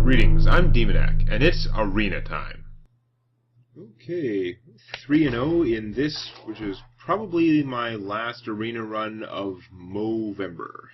Greetings, I'm Demonac, and it's arena time. Okay, 3-0 in this, which is probably my last arena run of Movember.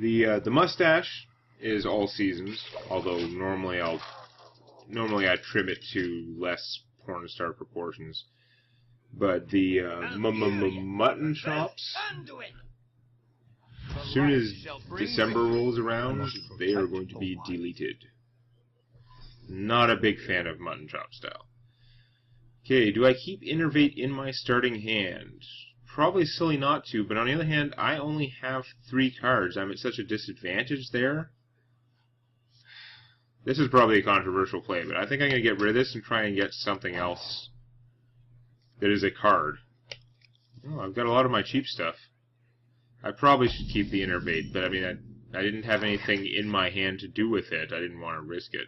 The mustache is all seasons, although normally I trim it to less porn star proportions. But the mutton chops, as soon as December rolls around, they are going to be deleted. Not a big fan of mutton chop style. Okay, do I keep Innervate in my starting hand? Probably silly not to, but on the other hand, I only have 3 cards. I'm at such a disadvantage there. This is probably a controversial play, but I think I'm going to get rid of this and try and get something else that is a card. Oh, I've got a lot of my cheap stuff. I probably should keep the Innervate, but I mean, I didn't have anything in my hand to do with it. I didn't want to risk it.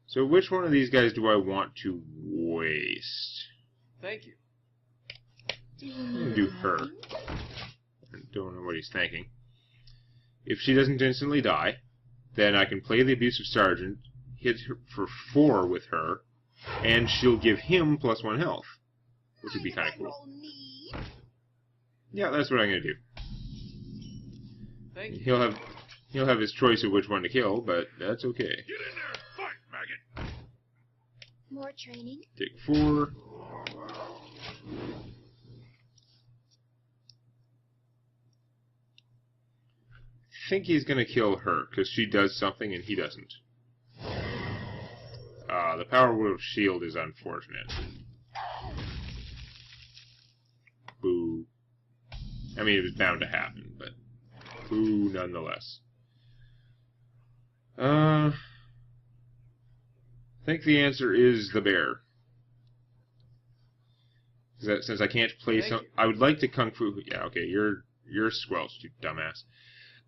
So which one of these guys do I want to waste? Thank you. I'm going to do her. I don't know what he's thinking. If she doesn't instantly die, then I can play the Abusive Sergeant, hit her for 4 with her, and she'll give him +1 health, which would be kind of cool. Yeah, that's what I'm going to do. Thank you. He'll have his choice of which one to kill, but that's okay. Get in there, fight, maggot. More training. Take 4. I think he's going to kill her, because she does something and he doesn't. The Power Word of Shield is unfortunate. Boo. I mean, it was bound to happen, but boo nonetheless. I think the answer is the bear. Since I can't play some, I would like to Kung Fu. Yeah, okay, you're squelched, you dumbass.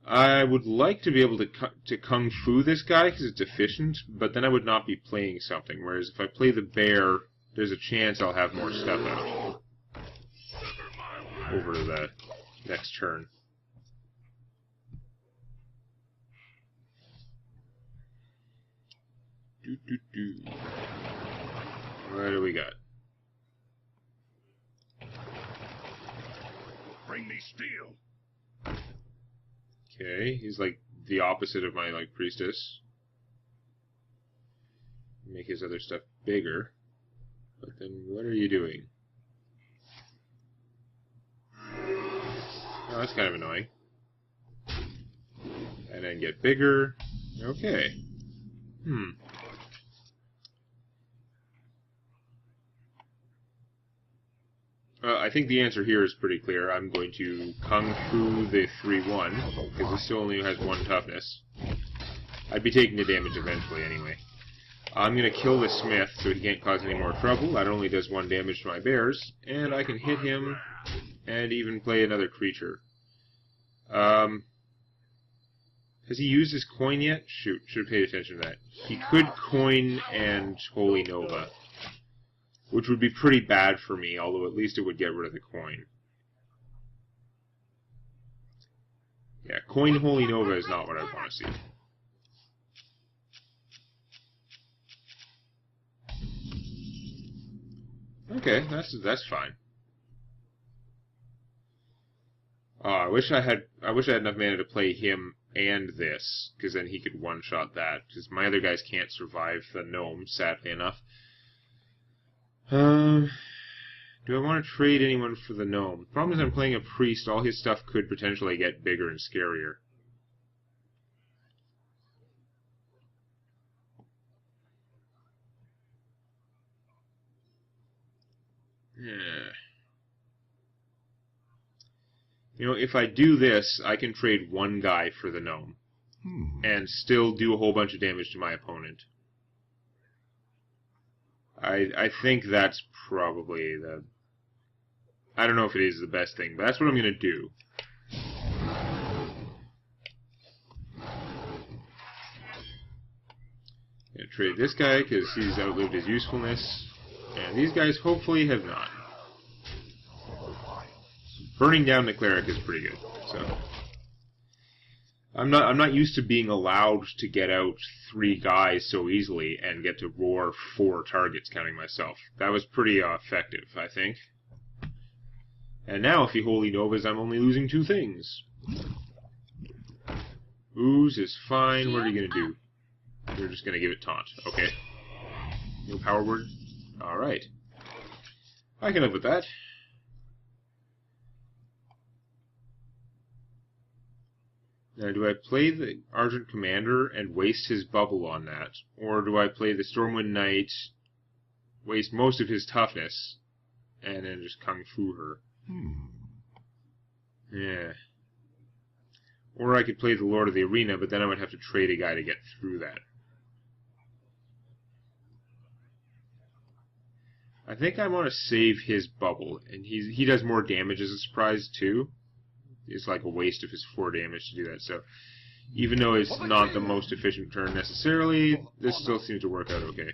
I would like to be able to Kung Fu this guy because it's efficient, but then I would not be playing something. Whereas if I play the bear, there's a chance I'll have more stuff out over the next turn. What do we got? Bring me steel. Okay, he's like the opposite of my priestess. Make his other stuff bigger. But then what are you doing? Oh, that's kind of annoying. And then get bigger. Okay. I think the answer here is pretty clear. I'm going to Kung Fu the 3-1, because this still only has 1 toughness. I'd be taking the damage eventually anyway. I'm going to kill the Smith so he can't cause any more trouble. That only does 1 damage to my bears, and I can hit him and even play another creature. Has he used his coin yet? Shoot, should have paid attention to that. He could coin and Holy Nova, which would be pretty bad for me, although at least it would get rid of the coin. Yeah, coin Holy Nova is not what I want to see. Okay, that's fine. I wish I had enough mana to play him and this, because then he could one-shot that, because my other guys can't survive the gnome, sadly enough. Do I want to trade anyone for the gnome? The problem is I'm playing a priest. All his stuff could potentially get bigger and scarier. Yeah. You know, if I do this, I can trade 1 guy for the gnome. And still do a whole bunch of damage to my opponent. I think that's probably the... I don't know if it is the best thing, but that's what I'm going to do. I'm going to trade this guy because he's outlived his usefulness. And these guys hopefully have not. Burning down the cleric is pretty good. So I'm not used to being allowed to get out 3 guys so easily and get to roar 4 targets, counting myself. That was pretty effective, I think. And now, if he Holy Novas, I'm only losing 2 things. Ooze is fine. What are you going to do? You're just going to give it taunt. Okay. No power word? Alright. I can live with that. Now, do I play the Argent Commander and waste his bubble on that? Or do I play the Stormwind Knight, waste most of his toughness, and then just Kung Fu her? Yeah. Or I could play the Lord of the Arena, but then I would have to trade a guy to get through that. I think I want to save his bubble, and he does more damage as a surprise too. It's like a waste of his 4 damage to do that, so even though it's not the most efficient turn necessarily, this still seems to work out okay.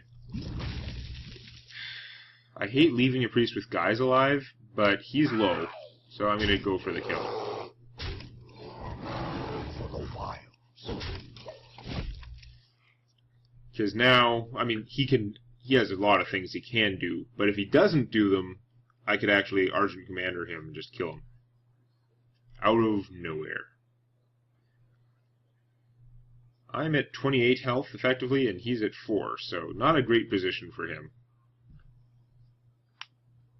I hate leaving a priest with guys alive, but he's low, so I'm going to go for the kill. Because now, I mean, he has a lot of things he can do, but if he doesn't do them, I could actually Argent Commander him and just kill him. Out of nowhere. I'm at 28 health, effectively, and he's at 4, so not a great position for him.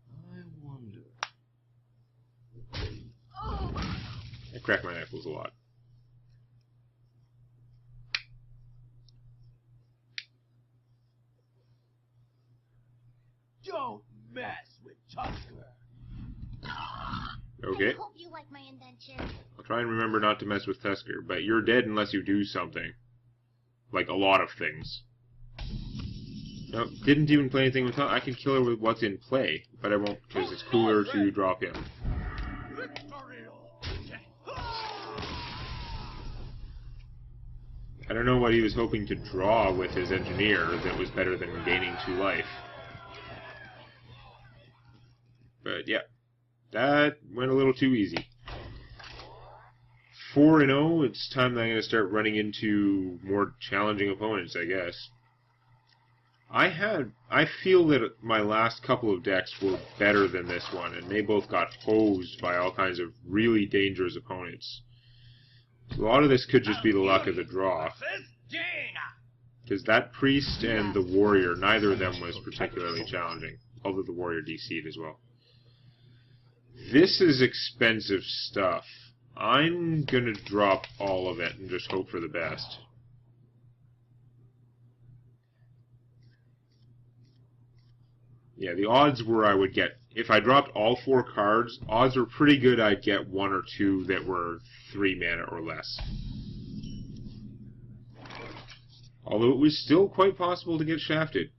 I wonder. I crack my knuckles a lot. Don't mess with Tusker. Okay. I hope you like my invention. I'll try and remember not to mess with Tusker, but you're dead unless you do something. Like a lot of things. No, didn't even play anything with I can kill her with what's in play, but I won't because it's cooler to drop him. I don't know what he was hoping to draw with his engineer that was better than gaining 2 life. But yeah, that went a little too easy. 4-0, it's time that I'm going to start running into more challenging opponents, I guess. I feel that my last couple of decks were better than this one, and they both got hosed by all kinds of really dangerous opponents. A lot of this could just be the luck of the draw. Because that priest and the warrior, neither of them was particularly challenging, although the warrior DC'd as well. This is expensive stuff. I'm gonna drop all of it and just hope for the best. Yeah, the odds were I would get, if I dropped all 4 cards, odds were pretty good I'd get 1 or 2 that were 3 mana or less. Although it was still quite possible to get shafted.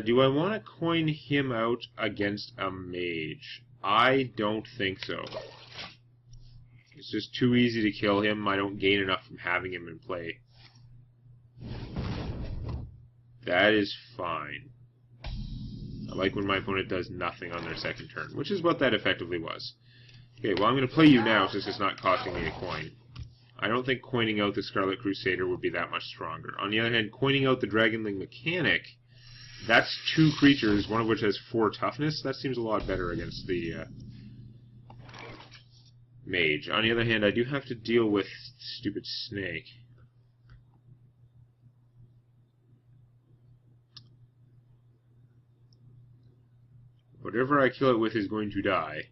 Do I want to coin him out against a mage? I don't think so. It's just too easy to kill him. I don't gain enough from having him in play. That is fine. I like when my opponent does nothing on their second turn, which is what that effectively was. Okay, well I'm going to play you now since it's not costing me a coin. I don't think coining out the Scarlet Crusader would be that much stronger. On the other hand, coining out the Dragonling Mechanic, that's 2 creatures, one of which has 4 toughness. That seems a lot better against the mage. On the other hand, I do have to deal with stupid snake. Whatever I kill it with is going to die.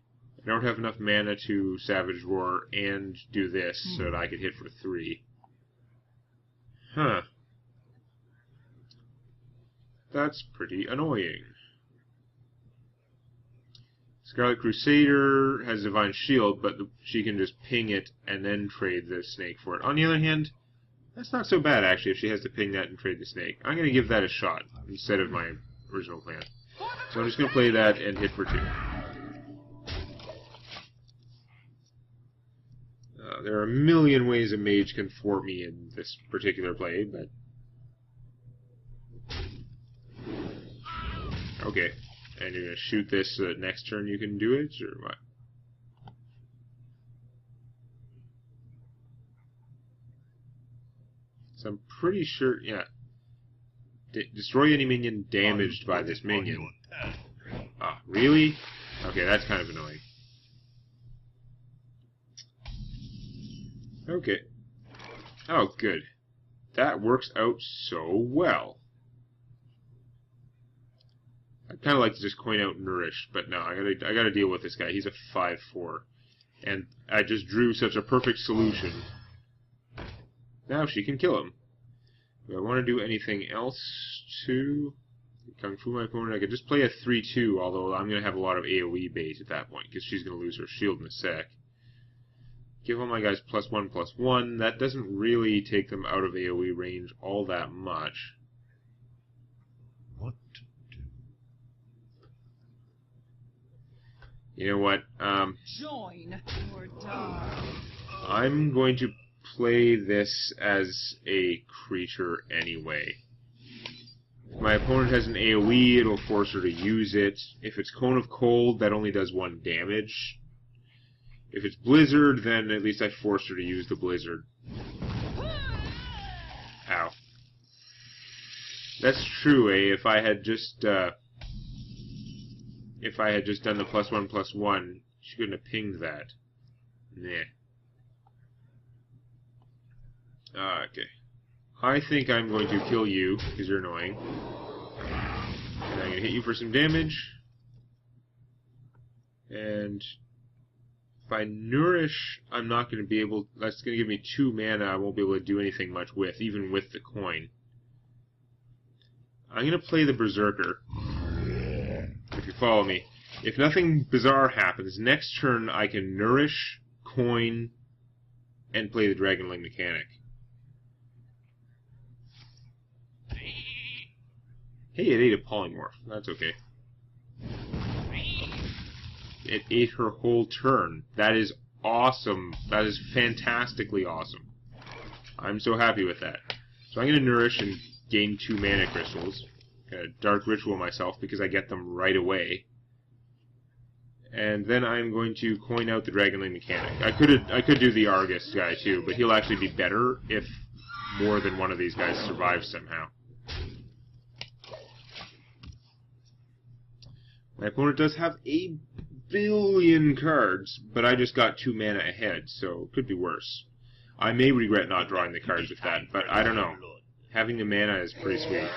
I don't have enough mana to Savage Roar and do this so that I could hit for 3. Huh. That's pretty annoying. Scarlet Crusader has Divine Shield, but she can just ping it and then trade the snake for it. On the other hand, that's not so bad, actually, if she has to ping that and trade the snake. I'm going to give that a shot instead of my original plan. So I'm just going to play that and hit for 2. There are a million ways a mage can thwart me in this particular play, but... Okay. And you're going to shoot this so that next turn you can do it, or what? So I'm pretty sure, yeah. Destroy any minion damaged by this minion. Ah, really? Okay, that's kind of annoying. Okay. Oh, good. That works out so well. I'd kind of like to just coin out Nourish, but no, I gotta deal with this guy. He's a 5/4. And I just drew such a perfect solution. Now she can kill him. Do I want to do anything else to Kung Fu my opponent? I could just play a 3/2, although I'm going to have a lot of AoE bait at that point, because she's going to lose her shield in a sec. Give all my guys +1/+1. That doesn't really take them out of AoE range all that much. What to do? You know what? Join or die. I'm going to play this as a creature anyway. If my opponent has an AoE, it'll force her to use it. If it's Cone of Cold, that only does 1 damage. If it's Blizzard, then at least I forced her to use the Blizzard. Ow. That's true, eh? If I had just done the +1/+1, she couldn't have pinged that. Nah. Okay. I think I'm going to kill you, because you're annoying. And I'm going to hit you for some damage. And if I Nourish, I'm not going to be able... That's going to give me 2 mana I won't be able to do anything much with, even with the coin. I'm going to play the Berserker. If you follow me. If nothing bizarre happens, next turn I can Nourish, coin, and play the Dragonling mechanic. Hey, it ate a polymorph. That's okay. It ate her whole turn. That is awesome. That is fantastically awesome. I'm so happy with that. So I'm going to Nourish and gain 2 mana crystals. Dark Ritual myself because I get them right away. And then I'm going to coin out the Dragonling mechanic. I could do the Argus guy too, but he'll actually be better if more than one of these guys survives somehow. My opponent does have a billion cards, but I just got 2 mana ahead, so it could be worse. I may regret not drawing the cards with that, but I don't know. Having the mana is pretty sweet.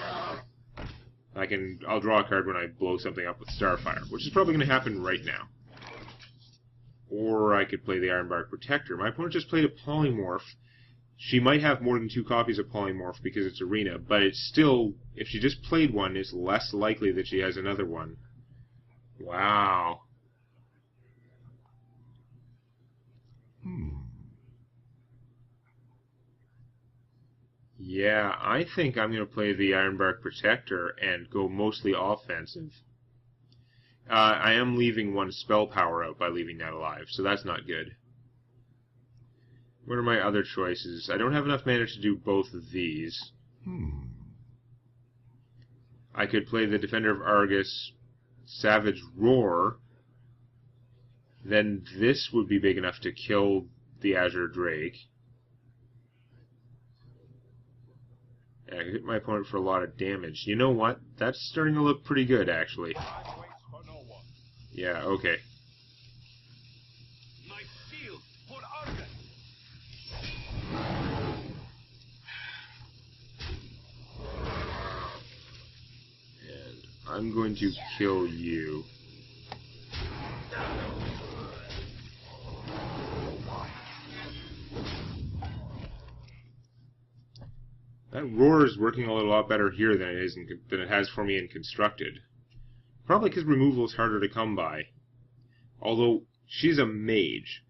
I'll draw a card when I blow something up with Starfire, which is probably going to happen right now. Or I could play the Ironbark Protector. My opponent just played a Polymorph. She might have more than 2 copies of Polymorph because it's Arena, but it's still, if she just played one, it's less likely that she has another one. Wow. Yeah, I think I'm going to play the Ironbark Protector and go mostly offensive. I am leaving 1 spell power out by leaving that alive, so that's not good. What are my other choices? I don't have enough mana to do both of these. I could play the Defender of Argus, Savage Roar. Then this would be big enough to kill the Azure Drake. And I could hit my opponent for a lot of damage. You know what? That's starting to look pretty good, actually. Yeah, okay. My shield for Argus. And I'm going to kill you. That Roar is working a lot better here than it has for me in Constructed. Probably because removal is harder to come by. Although, she's a mage.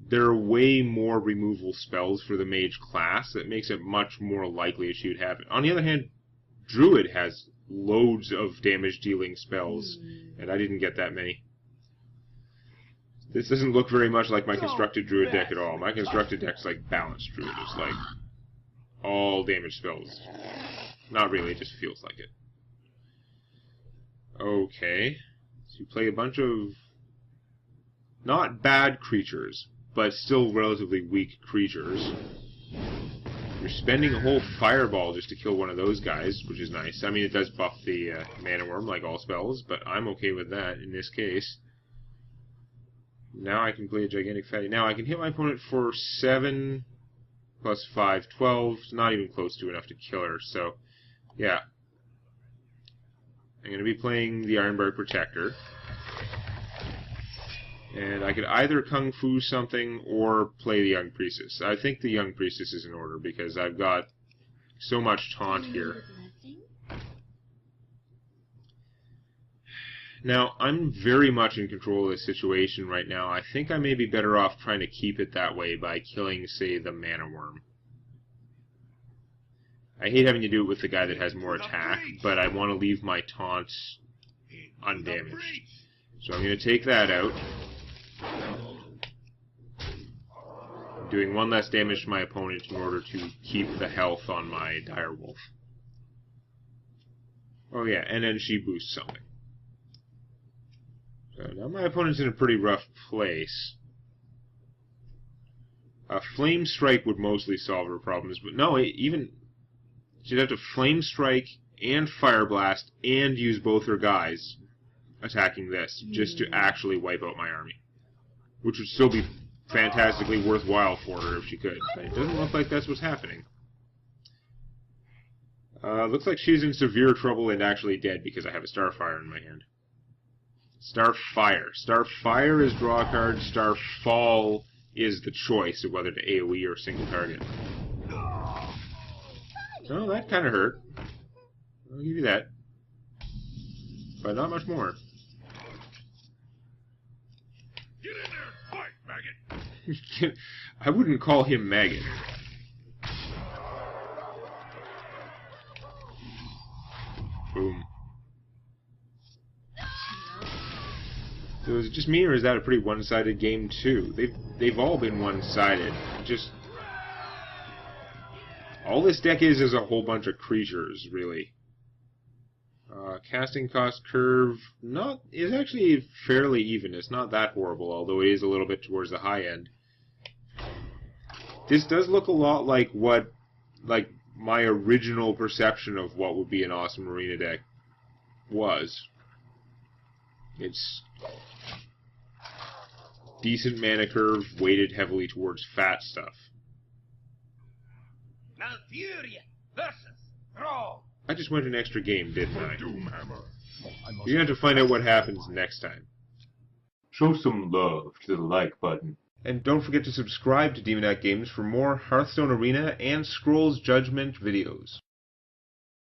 There are way more removal spells for the mage class that makes it much more likely that she would have it. On the other hand, Druid has loads of damage-dealing spells, and I didn't get that many. This doesn't look very much like my Constructed Druid deck at all. My Constructed deck's like Balanced Druid. It's like all damage spells. Not really, it just feels like it. Okay. So you play a bunch of not bad creatures, but still relatively weak creatures. You're spending a whole fireball just to kill one of those guys, which is nice. I mean, it does buff the mana worm like all spells, but I'm okay with that in this case. Now I can play a gigantic fatty. Now I can hit my opponent for 7 plus 5, 12. It's not even close to enough to kill her, so yeah. I'm going to be playing the Ironbark Protector. And I could either Kung Fu something or play the Young Priestess. I think the Young Priestess is in order because I've got so much taunt here. Now, I'm very much in control of the situation right now. I think I may be better off trying to keep it that way by killing, say, the Mana Worm. I hate having to do it with the guy that has more attack, but I want to leave my taunts undamaged. So I'm going to take that out. I'm doing 1 less damage to my opponent in order to keep the health on my Direwolf. Oh yeah, and then she boosts something. So now my opponent's in a pretty rough place. Flame Strike would mostly solve her problems, but no, even she'd have to Flame Strike and Fire Blast and use both her guys attacking this just to actually wipe out my army. Which would still be fantastically worthwhile for her if she could. But it doesn't look like that's what's happening. Looks like she's in severe trouble and actually dead because I have a Starfire in my hand. Starfire. Starfire is draw a card. Starfall is the choice of whether to AoE or single target. Oh, that kind of hurt. I'll give you that. But not much more. Get in there, fight, maggot. I wouldn't call him maggot. Boom. So is it just me, or is that a pretty one-sided game too? They've all been one-sided. Just all this deck is a whole bunch of creatures, really. Casting cost curve is actually fairly even. It's not that horrible, although it is a little bit towards the high end. This does look a lot like my original perception of what would be an awesome arena deck was. It's decent mana curve, weighted heavily towards fat stuff. Malfuria versus Thrall. I just went an extra game, didn't I? Doomhammer. You're going to have to find out what happens next time. Show some love to the like button. And don't forget to subscribe to Demonac Games for more Hearthstone Arena and Scrolls Judgment videos.